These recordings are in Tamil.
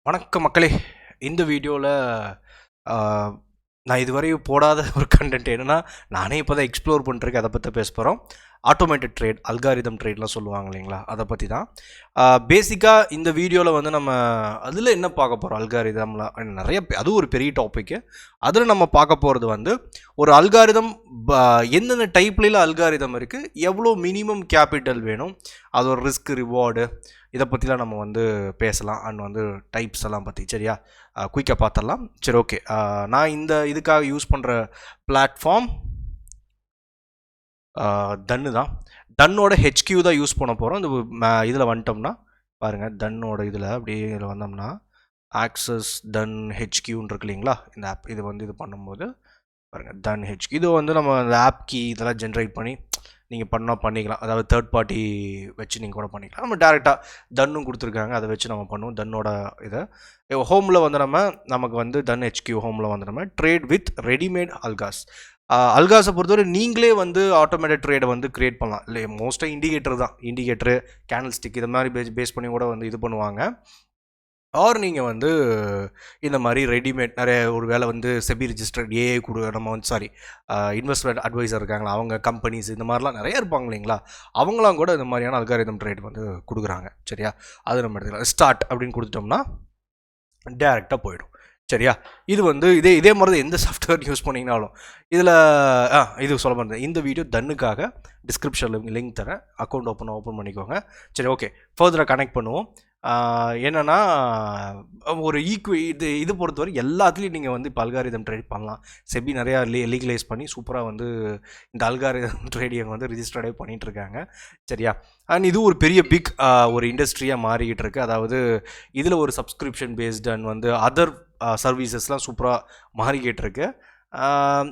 வணக்கம் மக்களே. இந்த வீடியோவில் நான் இதுவரை போடாத ஒரு கண்டென்ட் என்னென்னா, நானே இப்போ தான் எக்ஸ்ப்ளோர் பண்ணிருக்கேன். அதை பற்றி பேச போகிறோம். ஆட்டோமேட்டட் ட்ரேட், அல்காரிதம் ட்ரேட்லாம் சொல்லுவாங்க இல்லைங்களா, அதை பற்றி தான். பேசிக்காக இந்த வீடியோவில் வந்து நம்ம அதில் என்ன பார்க்க போகிறோம், அல்காரிதம்லாம் நிறைய அது ஒரு பெரிய டாப்பிக்கு. அதில் நம்ம பார்க்க போகிறது வந்து ஒரு அல்காரிதம் எந்தெந்த டைப்லாம் அல்காரிதம் இருக்குது, எவ்வளோ மினிமம் கேபிட்டல் வேணும், அது ஒரு ரிஸ்க் ரிவார்டு, இதை பற்றிலாம் நம்ம வந்து பேசலாம். அண்ட் வந்து டைப்ஸ் எல்லாம் பற்றி சரியா குயிக்காக பார்த்துடலாம். சரி, ஓகே. நான் இந்த இதுக்காக யூஸ் பண்ணுற பிளாட்ஃபார்ம் டன்னு தான். டன்னோட ஹெச்கியூ தான் யூஸ் பண்ண போகிறோம். இந்த இதில் வந்துட்டோம்னா பாருங்கள், டன்னோட இதில் அப்படியே இதில் வந்தோம்னா ஆக்சஸ் டன் ஹெச்கியூன்னு இருக்கு இல்லைங்களா, இந்த ஆப். இது வந்து இது பண்ணும்போது பாருங்கள், டன் ஹெச்கியூ. இது வந்து நம்ம இந்த ஆப் கீ இதெல்லாம் ஜென்ரேட் பண்ணி நீங்கள் பண்ணிக்கலாம். அதாவது தேர்ட் பார்ட்டி வச்சு நீங்கள் கூட பண்ணிக்கலாம். நம்ம டேரெக்டாக டன்னும் கொடுத்துருக்காங்க, அதை வச்சு நம்ம பண்ணுவோம். டன்னோட இதை ஹோமில் வந்து நமக்கு வந்து டன் ஹெச்கியூ ஹோமில் வந்து நம்ம ட்ரேட் வித் ரெடிமேட் அல்காஸை பொறுத்தவரை நீங்களே வந்து ஆட்டோமேட்டிக் ட்ரேடை வந்து க்ரியேட் பண்ணலாம். இல்லை, மோஸ்ட்டாக இண்டிகேட்டர் தான், இண்டிகேட்டரு கேண்டில் ஸ்டிக் இதை மாதிரி பேஸ் பண்ணி கூட வந்து இது பண்ணுவாங்க. ஆர் நீங்கள் வந்து இந்த மாதிரி ரெடிமேட் நிறைய ஒரு வேலை வந்து செபி ரிஜிஸ்டர்ட் ஏஐ நம்ம வந்து இன்வெஸ்ட்மெண்ட் அட்வைசர் இருக்காங்களா, அவங்க கம்பெனிஸ் இந்த மாதிரிலாம் நிறைய இருப்பாங்க இல்லைங்களா, அவங்களாம் கூட இந்த மாதிரியான அல்காரிதம் ட்ரேட் வந்து கொடுக்குறாங்க. சரியா, அது நம்ம எடுத்துக்கலாம். ஸ்டார்ட் அப்படின்னு கொடுத்துட்டோம்னா டேரெக்டாக போயிடும். சரியா, இது வந்து இதே மாதிரி தான் எந்த சாஃப்ட்வேர் யூஸ் பண்ணிங்கனாலும். இதில் இது சொல்ல மாதிரி இந்த வீடியோ டன்னுக்காக டிஸ்கிரிப்ஷனில் லிங்க் தரேன், அக்கௌண்ட் ஓப்பன் பண்ணிக்கோங்க. சரி, ஓகே. ஃபர்தராக கனெக்ட் பண்ணுவோம். என்னென்னா, ஒரு இது பொறுத்தவரை எல்லாத்துலேயும் நீங்கள் வந்து இப்போ அல்காரிதம் ட்ரேட் பண்ணலாம். செபி நிறையா லீகலைஸ் பண்ணி சூப்பராக வந்து இந்த அல்காரிதம் ட்ரேடிங் வந்து ரிஜிஸ்டர்டே பண்ணிகிட்ருக்காங்க. சரியா, அண்ட் இது ஒரு பெரிய பிக் ஒரு இண்டஸ்ட்ரியாக மாறிக்கிட்டு இருக்குது. அதாவது இதில் ஒரு சப்ஸ்கிரிப்ஷன் பேஸ்டு அண்ட் வந்து அதர் சர்வீசஸ்லாம் சூப்பராக மாறிக்கிட்டு இருக்கு.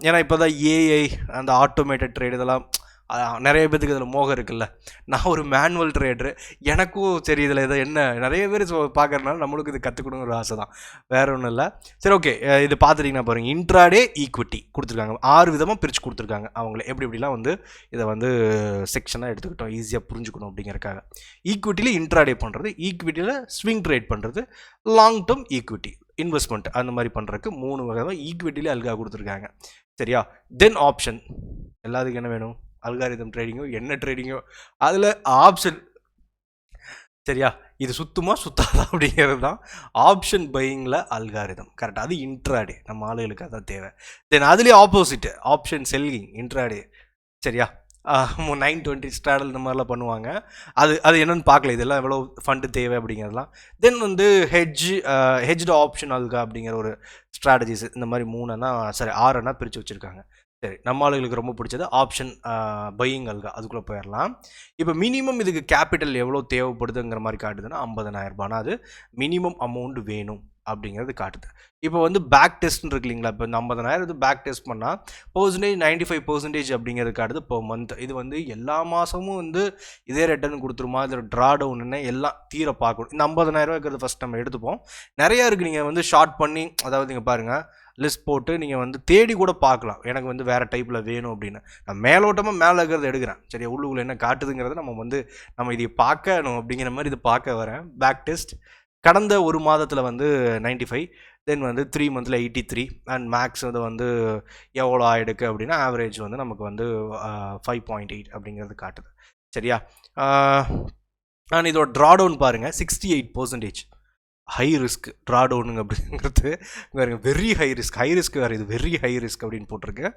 ஏன்னா இப்போ தான் ஏஐ அந்த ஆட்டோமேட்டட் ட்ரேட் இதெல்லாம் நிறைய பேத்துக்கு இதில் மோகம் இருக்குல்ல. நான் ஒரு மேனுவல் ட்ரேடரு, எனக்கும் சரி இதில் இதை என்ன நிறைய பேர் பார்க்குறதுனால நம்மளுக்கு இது கற்றுக்கணுங்கிற ஒரு ஆசை தான், வேறு ஒன்றும் இல்லை. சரி, ஓகே. இது பார்த்துட்டிங்கன்னா பாருங்கள், இன்ட்ராடே ஈக்விட்டி கொடுத்துருக்காங்க. 6 விதமாக பிரித்து கொடுத்துருக்காங்க. அவங்களே எப்படிலாம் வந்து இதை வந்து செக்ஷனாக எடுத்துக்கிட்டோம், ஈஸியாக புரிஞ்சுக்கணும் அப்படிங்கிறக்காக. ஈக்விட்டியில் இன்ட்ராடே பண்ணுறது, ஈக்விட்டியில் ஸ்விங் ட்ரேட் பண்ணுறது, லாங் டேர்ம் ஈக்விட்டி இன்வெஸ்ட்மெண்ட் அந்த மாதிரி பண்ணுறதுக்கு 3 வகையாக ஈக்விட்டியில் அல்கா கொடுத்துருக்காங்க. சரியா, தென் ஆப்ஷன். எல்லாத்துக்கும் என்ன வேணும், அல்காரிதம் ட்ரேடிங்கோ என்ன ட்ரேடிங்கோ அதில் ஆப்ஷன். சரியா, இது சுத்தாதா அப்படிங்கிறது தான் ஆப்ஷன் பையிங்கில் அல்காரிதம். கரெக்டாக, அது இன்ட்ராடே, நம்ம ஆளுகளுக்கு அதான் தேவை. தென் அதுலேயே ஆப்போசிட்டு ஆப்ஷன் செல்லிங் இன்ட்ராடே. சரியா, 920 ஸ்ட்ராடல் இந்த மாதிரிலாம் பண்ணுவாங்க. அது என்னென்னு பார்க்கல, இதெல்லாம் எவ்வளோ ஃபண்டு தேவை அப்படிங்கிறதுலாம். தென் வந்து ஹெஜ்டு ஆப்ஷன் அல்கா அப்படிங்கிற ஒரு ஸ்ட்ராட்டஜிஸ், இந்த மாதிரி 6 பிரித்து வச்சுருக்காங்க. சரி, நம்ம ஆளுகளுக்கு ரொம்ப பிடிச்சது ஆப்ஷன் பையிங் அல்கா, அதுக்குள்ளே போயிடலாம். இப்போ மினிமம் இதுக்கு கேபிட்டல் எவ்வளோ தேவைப்படுதுங்கிற மாதிரி காட்டுதுன்னா 50,000 ரூபானா அது மினிமம் அமௌண்ட் வேணும் அப்படிங்கிறது காட்டுது. இப்போ வந்து பேக் டெஸ்ட்னு இருக்கு இல்லைங்களா, இப்போ இந்த 50,000 பேக் டெஸ்ட் பண்ணால் 95% அப்படிங்கிறது காட்டுது பெர் மந்த். இது வந்து எல்லா மாதமும் வந்து இதே ரிட்டர்ன் கொடுத்துருமா, இதில் ட்ரா டவுன்னு எல்லாம் தீர பார்க்கணும். இந்த 50,000 ரூபாய்க்கு ஃபஸ்ட் நம்ம எடுத்துப்போம். நிறையா இருக்குது, நீங்கள் வந்து ஷார்ட் பண்ணி, அதாவது நீங்கள் பாருங்கள் லிஸ்ட் போட்டு நீங்கள் வந்து தேடி கூட பார்க்கலாம், எனக்கு வந்து வேறு டைப்பில் வேணும் அப்படின்னு. நான் மேலோட்டமாக மேலே இருக்கிறத எடுக்கிறேன். சரியா, உள்ளுக்குள்ளே என்ன காட்டுதுங்கிறத நம்ம இதை பார்க்கணும் அப்படிங்கிற மாதிரி இது பார்க்க வரேன். பேக் டெஸ்ட் கடந்த ஒரு மாதத்தில் வந்து 95, தென் வந்து 3 மந்தில் 83 அண்ட் மேக்ஸ் வந்து எவ்வளோ ஆகிடுக்கு அப்படின்னா ஆவரேஜ் வந்து நமக்கு வந்து 5.8 அப்படிங்கிறது காட்டுது. சரியா, நான் இதோட ட்ராடவுன் பாருங்கள், 68%. ஹை ரிஸ்க் ட்ராடவுனுங்க அப்படிங்கிறது வேறு, வெரி ஹை ரிஸ்க் வேறு, இது வெரி ஹை ரிஸ்க் அப்படின்னு போட்டிருக்கு.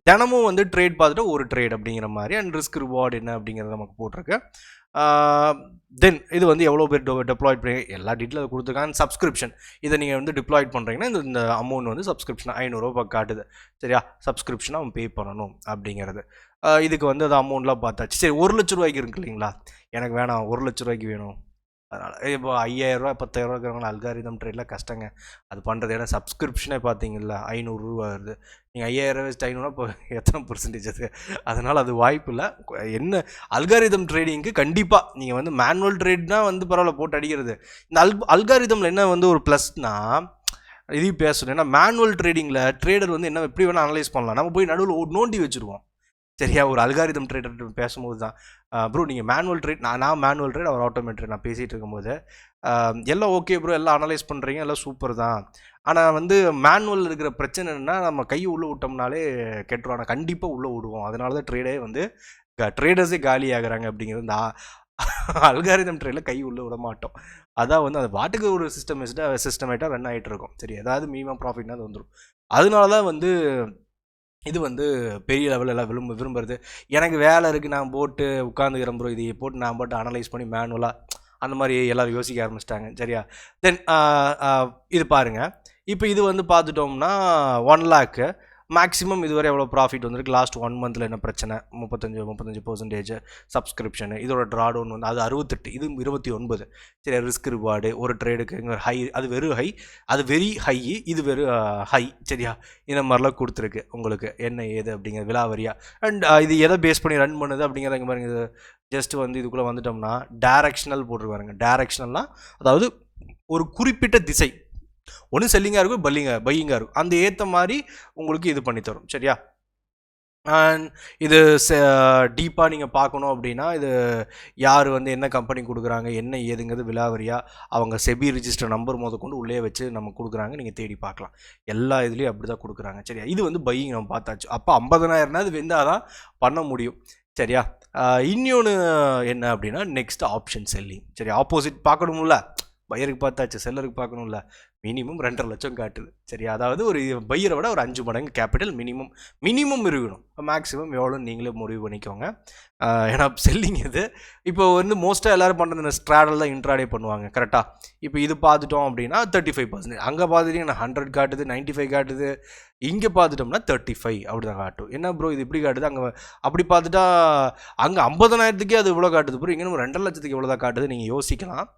தினமும் வந்து ட்ரேட் பார்த்துட்டு ஒரு ட்ரேட் அப்படிங்கிற மாதிரி, அண்ட் ரிஸ்க் ரிவார்டு என்ன அப்படிங்கிறத நமக்கு போட்டிருக்கு. தென் இது வந்து எவ்வளோ பேர் டெப்ளாய்ட் பண்ணி எல்லா டீட்டெயில் கொடுத்துருக்காங்க. சப்ஸ்கிரிப்ஷன், இதை நீங்கள் வந்து டிப்ளாய்ட் பண்ணுறீங்கன்னா இந்த அமௌண்ட் வந்து சப்ஸ்கிரிப்ஷன் 500 ரூபா காட்டுது. சரியா, சப்ஸ்கிரிப்ஷனை அவன் பே பண்ணணும் அப்படிங்கிறது. இதுக்கு வந்து அது அமௌண்ட்லாம் பார்த்தாச்சு. சரி, 1 லட்ச ரூபாய்க்கு இருக்கு இல்லைங்களா, எனக்கு வேணாம், 1 லட்ச ரூபாய்க்கு வேணும். அதனால் இப்போ 5,000 ரூபா 10,000 ரூபா இருக்கிறவங்க அல்காரிதம் ட்ரேட்லாம் கஷ்டங்க அது பண்ணுறது. ஏன்னா சப்ஸ்கிரிப்ஷனே பார்த்தீங்கல்ல 500 ரூபா வருது. நீங்கள் 5,000 வச்சு 500 இப்போ எத்தனை பர்சன்டேஜ் அது? அதனால் அது வாய்ப்பு இல்லை. என்ன அல்காரிதம் ட்ரேடிங்க்கு கண்டிப்பாக நீங்கள் வந்து மேனுவல் ட்ரேட்னால் வந்து பரவாயில்ல போட்டு அடிக்கிறது. இந்த அல்காரிதமில் என்ன வந்து ஒரு ப்ளஸ்னால் இதையும் பேசணும். ஏன்னா மேனுவல் ட்ரேடிங்கில் ட்ரேடர் வந்து என்ன எப்படி வேணால் அனலைஸ் பண்ணலாம். நம்ம போய் நடுவில் நோண்டி வச்சுருவோம். சரியா? ஒரு அல்காரிதம் ட்ரேடர் பேசும்போது தான் ப்ரோ நீங்கள் மேனுவல் ட்ரேட், நான் மேனுவல் ட்ரேட், அவர் ஆட்டோமேட் நான் பேசிகிட்டு இருக்கும்போது எல்லாம் ஓகே ப்ரோ, எல்லாம் அனலைஸ் பண்ணுறீங்க, எல்லாம் சூப்பர் தான். ஆனால் வந்து மேனுவல் இருக்கிற பிரச்சனை என்னென்னா நம்ம கையை உள்ளே விட்டோம்னாலே கெட்டுரும். ஆனால் கண்டிப்பாக உள்ளே விடுவோம். அதனால தான் ட்ரேடே வந்து ட்ரேடர்ஸே காலி ஆகுறாங்க அப்படிங்கிறது. இந்த அல்காரிதம் ட்ரேடில் கை உள்ளே விட மாட்டோம். அதான் வந்து அது பாட்டுக்கு ஒரு சிஸ்டமேட்டாக ரன் ஆகிட்டு இருக்கும். சரி, ஏதாவது மினிமம் ப்ராஃபிட்னா அது வந்துடும். அதனால தான் வந்து இது வந்து பெரிய லெவலில் எல்லாம் விரும்புறது. எனக்கு வேலை இருக்குது, நான் போட்டு உட்காந்துக்கிறேன் ப்ரோ, இதை போட்டு நான் போட்டு அனலைஸ் பண்ணி மேனுவலாக அந்த மாதிரி எல்லோரும் யோசிக்க ஆரம்பிச்சிட்டாங்க. சரியா? தென் இது பாருங்கள். இப்போ இது வந்து பார்த்துட்டோம்னா 1 lakh மேக்ஸிமம் இதுவரை எவ்வளோ ப்ராஃபிட் வந்திருக்கு, லாஸ்ட் 1 monthல என்ன பிரச்சனை, 35% சப்ஸ்கிரிப்ஷனு. இதோட ட்ராடவுன் வந்து அது 68, இது 29. சரி, ரிஸ்க் ரிவார்டு ஒரு ட்ரேடுக்கு இங்கே ஹை, அது வெறும் ஹை, அது வெரி ஹை, இது வெறும் ஹை. சரியா? இந்த மாதிரிலாம் கொடுத்துருக்கு உங்களுக்கு என்ன ஏது அப்படிங்கிற விலாவரியா. அண்ட் இது எதை பேஸ் பண்ணி ரன் பண்ணுது அப்படிங்கிறத இங்கே பாருங்க. இது ஜஸ்ட் வந்து இதுக்குள்ளே வந்துட்டோம்னா டைரக்ஷனல் போட்டுருவாருங்க. டைரக்ஷனல்னால் அதாவது ஒரு குறிப்பிட்ட திசை, ஒன்று செல்லிங்காக இருக்கும், பையிங்காக இருக்கும், அந்த ஏற்ற மாதிரி உங்களுக்கு இது பண்ணி தரும். சரியா? அண்ட் இது டீப்பாக நீங்கள் பார்க்கணும் அப்படின்னா இது யார் வந்து என்ன கம்பெனி கொடுக்குறாங்க, என்ன ஏதுங்கிறது விலாவரியாக அவங்க செபி ரிஜிஸ்டர் நம்பர் கொண்டு உள்ளே வச்சு நம்ம கொடுக்குறாங்க. நீங்கள் தேடி பார்க்கலாம். எல்லா இதுலேயும் அப்படி தான் கொடுக்குறாங்க. சரியா? இது வந்து பையிங் நம்ம பார்த்தாச்சு. அப்போ 50,000 இது வெந்தால் தான் பண்ண முடியும். சரியா? இன்னொன்று என்ன அப்படின்னா நெக்ஸ்ட் ஆப்ஷன் செல்லிங். சரி, ஆப்போசிட் பார்க்கணும்ல, பையருக்கு பார்த்தாச்சு, செல்லருக்கு பார்க்கணும்ல. மினிமம் 2.5 லட்சம் காட்டுது. சரி, அதாவது ஒரு பையரை விட ஒரு 5 மடங்கு கேபிட்டல் மினிமம் இருக்கணும். மேக்ஸிமம் எவ்வளோன்னு நீங்களே முடிவு பண்ணிக்கோங்க. ஏன்னா செல்லிங் இது இப்போ வந்து மோஸ்ட்டாக எல்லோரும் பண்ணுறது இந்த ஸ்ட்ராடல் தான் இன்ட்ராடே பண்ணுவாங்க. கரெக்டாக? இப்போ இது பார்த்துட்டோம் அப்படின்னா 35%. அங்கே பார்த்துட்டிங்கன்னா 100 காட்டுது, 95 காட்டுது. இங்கே பார்த்துட்டோம்னா 35 அப்படி தான் காட்டும். என்ன ப்ரோ இது இப்படி காட்டுது, அங்கே அப்படி பார்த்துட்டா அங்கே 50,000க்கே அது இவ்வளோ காட்டுது ப்ரோ, இங்கே 2.5 லட்சத்துக்கு எவ்வளோ தான் காட்டுது நீங்கள் யோசிக்கலாம்.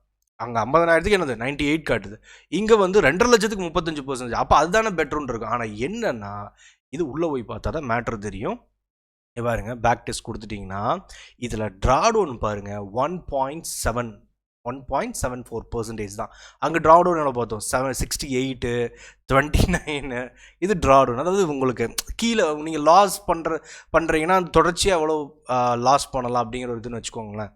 அங்கே 50,000க்கு என்னது 98 காட்டுது, இங்கே வந்து 2.5 லட்சத்துக்கு 35%. அப்போ அதுதானே பெட்டர்னு இருக்கும். ஆனால் என்னன்னா இது உள்ளே போய் பார்த்தா தான் மேட்ரு தெரியும். பாருங்க, பேக் டெஸ்ட் கொடுத்துட்டிங்கன்னா இதில் ட்ராடவுன் பாருங்கள் 1.74% தான். அங்கே ட்ராடவுன் எவ்வளோ பார்த்தோம், 68, 29. இது ட்ராடவுன். அதாவது உங்களுக்கு கீழே நீங்கள் லாஸ் பண்ணுறீங்கன்னா தொடர்ச்சியாக எவ்வளோ லாஸ் பண்ணலாம் அப்படிங்கிற ஒரு இதுன்னு வச்சுக்கோங்களேன்.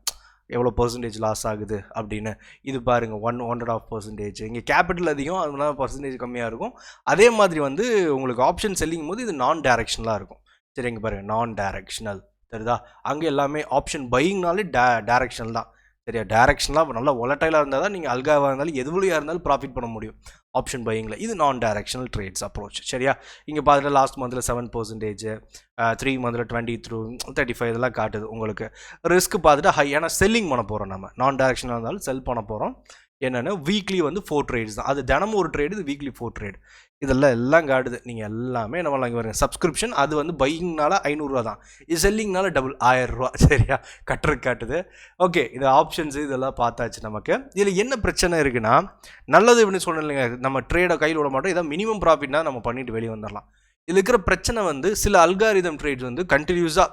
எவ்வளோ பர்சன்டேஜ் லாஸ் ஆகுது அப்படின்னு. இது பாருங்கள் 1.5%. இங்கே கேபிட்டல் அதிகம், அதனால பர்சன்டேஜ் கம்மியாக இருக்கும். அதே மாதிரி வந்து உங்களுக்கு ஆப்ஷன் செல்லிங் போது இது நான் டைரக்ஷனலாக இருக்கும். சரி, இங்கே பாருங்கள் நான் டைரக்ஷனல் தெரியுதா? அங்கே எல்லாமே ஆப்ஷன் பையிங்னாலே டைரக்ஷனல் தான். சரியா? டைரக்ஷனலாக நல்லா ஒலட்டைலாக இருந்தால் தான் நீங்கள் அல்காவாக இருந்தாலும் எதுவழியாக இருந்தாலும் ப்ராஃபிட் பண்ண முடியும் ஆப்ஷன் பையிங்கில். இது நான் டைரக்ஷனல் ட்ரேட்ஸ் அப்ரோச். சரியா? இங்கே பார்த்துட்டு லாஸ்ட் மந்தில் 7%, 3 மந்தில் 23, 35 இதெல்லாம் காட்டுது உங்களுக்கு. ரிஸ்க் பார்த்துட்டு ஹை, ஏன்னா செல்லிங் பண்ண போகிறோம். நம்ம நான் டைரக்ஷனாக இருந்தாலும் செல் பண்ண போகிறோம். என்னென்னா வீக்லி வந்து 4 trades தான். அது தினமும் ஒரு ட்ரேடு, இது வீக்லி 4 trade. இதெல்லாம் காட்டுது. நீங்கள் எல்லாமே என்ன பண்ணலாம், இங்கே வருங்க சப்ஸ்கிரிப்ஷன். அது வந்து பையிங்னால 500 தான், இது செல்லிங்னால டபுள் 1000. சரியா? கட்டுறதுக்கு காட்டுது. ஓகே, இது ஆப்ஷன்ஸு இதெல்லாம் பார்த்தாச்சு. நமக்கு இதில் என்ன பிரச்சனை இருக்குன்னா, நல்லது இப்படின்னு சொன்னேன் இல்லைங்க, நம்ம ட்ரேடை கையில் விட மாட்டோம். இதான் மினிமம் ப்ராஃபிட்னா நம்ம பண்ணிட்டு வெளியே வந்துடலாம். இதில் இருக்கிற பிரச்சனை வந்து சில அல்காரிதம் ட்ரேட்ஸ் வந்து கண்டினியூஸாக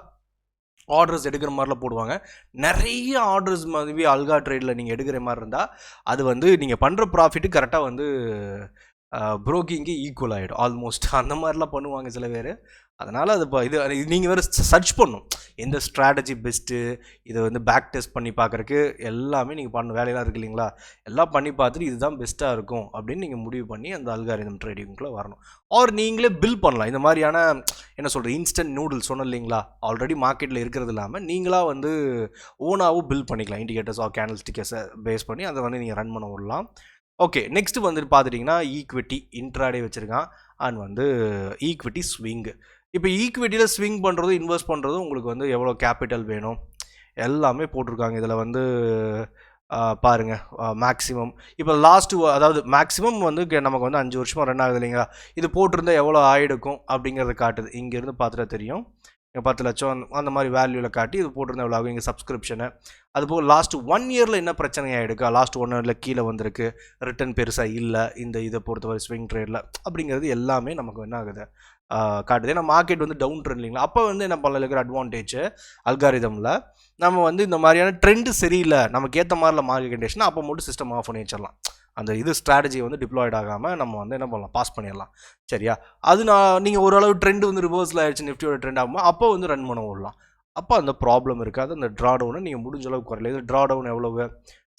ஆர்டர்ஸ் எடுக்கிற மாதிரிலாம் போடுவாங்க. நிறைய ஆர்டர்ஸ் மாதிரி அல்கா ட்ரேடில் நீங்கள் எடுக்கிற மாதிரி இருந்தால் அது வந்து நீங்கள் பண்ணுற ப்ராஃபிட்டு கரெக்டாக வந்து ப்ரோக்கிங்கு ஈக்குவல் ஆகிடும் ஆல்மோஸ்ட். அந்த மாதிரிலாம் பண்ணுவாங்க சில பேர். அதனால் அது இது நீங்கள் வேறு சர்ச் பண்ணணும் எந்த ஸ்ட்ராட்டஜி பெஸ்ட்டு, இதை வந்து பேக் டெஸ்ட் பண்ணி பார்க்குறக்கு எல்லாமே நீங்கள் பண்ண வேலையெல்லாம் இருக்குது இல்லைங்களா, எல்லாம் பண்ணி பார்த்துட்டு இதுதான் பெஸ்ட்டாக இருக்கும் அப்படின்னு நீங்கள் முடிவு பண்ணி அந்த அல்காரிதம் ட்ரேடிங்குள்ளே வரணும். ஆர் நீங்களே பில் பண்ணலாம். இந்த மாதிரியான என்ன சொல்கிறது இன்ஸ்டன்ட் நூடுல்ஸ் சொன்னோம் இல்லைங்களா, ஆல்ரெடி மார்க்கெட்டில் இருக்கிறது இல்லாமல் நீங்களாக வந்து ஓனாகவும் பில் பண்ணிக்கலாம். இண்டிகேட்டர்ஸ் ஆர் கேண்டில் ஸ்டிக்கர்ஸை பேஸ் பண்ணி அதை வந்து நீங்கள் ரன் பண்ண விடலாம். ஓகே, நெக்ஸ்ட்டு வந்துட்டு பார்த்துட்டிங்கன்னா ஈக்விட்டி இன்ட்ராடே வச்சுருக்கான் அண்ட் வந்து ஈக்விட்டி ஸ்விங்கு. இப்போ ஈக்விட்டியில் ஸ்விங் பண்ணுறதும் இன்வெஸ்ட் பண்ணுறதும் உங்களுக்கு வந்து எவ்வளோ கேபிட்டல் வேணும் எல்லாமே போட்டிருக்காங்க. இதில் வந்து பாருங்கள் மேக்ஸிமம் இப்போ லாஸ்ட்டு, அதாவது மேக்ஸிமம் வந்து நமக்கு வந்து 5 வருஷமாக ரன் ஆகுது இல்லைங்களா, இது போட்டிருந்தால் எவ்வளோ ஆகிடுக்கும் அப்படிங்கிறத காட்டுது. இங்கேருந்து பார்த்துட்டா தெரியும். 10 லட்சம் அந்த மாதிரி வேல்யூவில் காட்டி இது போட்டிருந்தா எவ்வளோ ஆகும். இங்கே சப்ஸ்கிரிப்ஷனு அதுபோல் லாஸ்ட் 1 இயரில் என்ன பிரச்சனை ஆகிடுக்கா, லாஸ்ட் 1 இயரில் கீழே வந்திருக்கு, ரிட்டர்ன் பெருசாக இல்லை இதை பொறுத்தவரை ஸ்விங் ட்ரேடில் அப்படிங்கிறது எல்லாமே நமக்கு என்ன ஆகுது காட்டுது. ஏன்னா மார்க்கெட் வந்து டவுன் ட்ரெண்ட் இல்லைங்களா, அப்போ வந்து என்ன பண்ணல இருக்கிற அட்வான்டேஜ் அல்காரிதமில் நம்ம வந்து இந்த மாதிரியான ட்ரெண்டு சரியில்லை, நமக்கு ஏற்ற மாதிரில மார்க்கெட் கண்டிஷன், அப்போ மட்டும் சிஸ்டம் ஆஃப் பண்ணி வச்சிடலாம். அந்த இது ஸ்ட்ராட்டஜி வந்து டிப்ளாய்ட் ஆகாமல் நம்ம வந்து என்ன பண்ணலாம், பாஸ் பண்ணிடலாம். சரியா? அது நீங்கள் ஓரளவு ட்ரெண்ட் வந்து ரிவர்ஸில் ஆயிடுச்சு, நிஃப்டியோட ட்ரெண்ட் ஆகும்போது அப்போ வந்து ரன் பண்ண விடலாம். அப்போ அந்த ப்ராப்ளம் இருக்காது. அந்த ட்ரா டவுனை நீங்கள் முடிஞ்ச அளவுக்கு குறையில. இது ட்ரா டவுன் எவ்வளவு,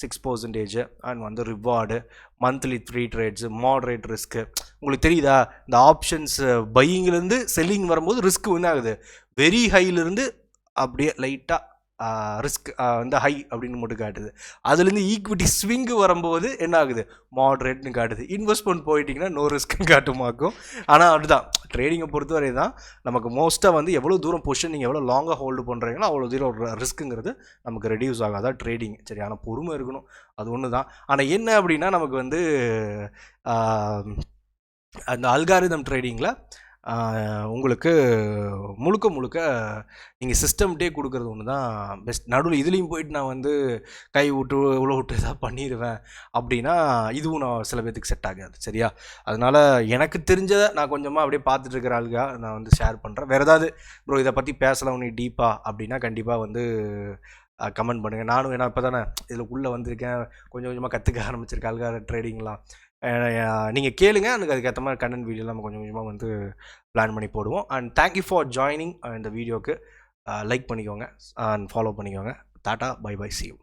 6% அண்ட் வந்து reward, monthly 3 trades, moderate risk. உங்களுக்கு தெரியுதா, இந்த ஆப்ஷன்ஸ் பையிங்லேருந்து செல்லிங் வரும்போது ரிஸ்க் என்ன ஆகுது, வெரி ஹையிலிருந்து அப்படியே லைட்டாக ரிஸ்க் வந்து ஹை அப்படின்னு மட்டும் காட்டுது. அதுலேருந்து ஈக்விட்டி ஸ்விங்கு வரும்போது என்ன ஆகுது, மாட்ரேட்னு காட்டுது. இன்வெஸ்ட்மெண்ட் போயிட்டிங்கன்னா நோ ரிஸ்க்னு காட்டுமாக்கும். ஆனால் அப்படிதான் ட்ரேடிங்கை பொறுத்தவரை தான் நமக்கு மோஸ்ட்டாக வந்து எவ்வளோ தூரம் பொசிஷன் நீங்கள் எவ்வளோ லாங்காக ஹோல்டு பண்ணுறீங்களோ அவ்வளோ தூரம் ரிஸ்க்குங்கிறது நமக்கு ரெடியூஸ் ஆகாதான் ட்ரேடிங். சரி, ஆனால் பொறுமை இருக்கணும், அது ஒன்று தான். ஆனால் என்ன அப்படின்னா நமக்கு வந்து அந்த அல்காரிதம் ட்ரேடிங்கில் உங்களுக்கு முழுக்க முழுக்க நீங்கள் சிஸ்டம்கிட்டே கொடுக்குறது ஒன்று தான் பெஸ்ட். நடுவில் இதுலேயும் போயிட்டு நான் வந்து கை விட்டு இவ்வளோ விட்டு எதாவது பண்ணிடுவேன் அப்படின்னா இதுவும் நான் சில பேர்த்துக்கு செட் ஆகாது. சரியா? அதனால் எனக்கு தெரிஞ்சதை நான் கொஞ்சமாக அப்படியே பார்த்துட்டு இருக்கிற ஆளுக்காக நான் வந்து ஷேர் பண்ணுறேன். வேறு ஏதாவது ப்ரோ இதை பற்றி பேசலாம் உனக்கு டீப்பாக அப்படின்னா கண்டிப்பாக வந்து கமெண்ட் பண்ணுங்கள். நானும் ஏன்னா இப்போ தானே இதில் உள்ளே வந்திருக்கேன், கொஞ்சம் கொஞ்சமாக கற்றுக்க ஆரம்பிச்சிருக்கேன் அல்கார ட்ரேடிங்லாம். நீங்கள் கேளுங்க, எனக்கு அதுக்கேற்ற மாதிரி கண்டென்ட் வீடியோலாம் நம்ம கொஞ்சம் கொஞ்சமாக வந்து பிளான் பண்ணி போடுவோம். அண்ட் தேங்க்யூ ஃபார் ஜாயினிங் இந்த வீடியோக்கு. லைக் பண்ணிக்கோங்க அண்ட் ஃபாலோ பண்ணிக்கோங்க. டாட்டா, பை பை, see you.